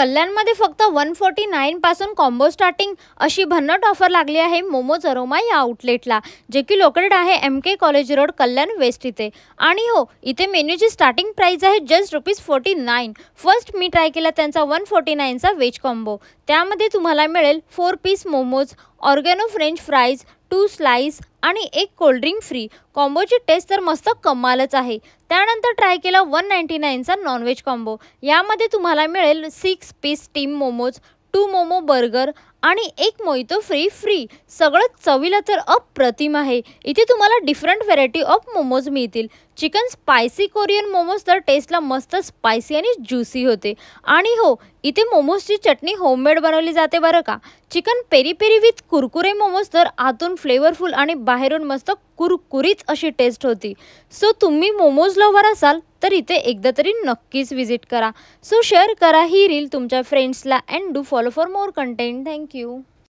कल्याणमध्ये फक्त 149 पासून कॉम्बो स्टार्टिंग अशी भन्नाट ऑफर लागली आहे मोमोज अरोमा या आउटलेटला, जे की लोकेटेड आहे MK college road Kalyan west इथे. आणि हो, इथे मेन्यूची स्टार्टिंग प्राइस आहे जस्ट ₹49. फर्स्ट मी ट्राय केला त्यांचा 149चा वेज कॉम्बो. त्यामध्ये तुम्हाला मिळेल 4 piece momos, oregano french fries, 2 slice आणि 1 कोल्ड्रिंक फ्री. कॉम्बोची टेस्ट तर मस्त कमालच आहे. त्यानंतर ट्राय केला 199चा नॉनव्हेज कॉम्बो. यामध्ये तुम्हाला मिळेल 6 piece steam momos, 2 momo burger आणि 1 मोइतो फ्री. सगळं चवीला तर अप्रतिम आहे. इथे तुम्हाला डिफरंट व्हेरायटी ऑफ मोमोज मिळतील. चिकन स्पायसी कोरियन मोमोज तर टेस्टला मस्त स्पायसी आणि ज्युसी होते. आणि हो, इथे मोमोजची चटणी होममेड बनवली जाते बरं का. Chicken peri peri with Kurkure momos तर आतून फ्लेवरफुल आणि बाहेरून मस्त कुरकुरीत अशी टेस्ट होती. सो तुम्ही मोमोज लवर असाल तर इथे एकदा तरी नक्कीच विजिट करा. सो शेअर करा ही रील तुमच्या फ्रेंड्सला and do follow for more content. Thank you.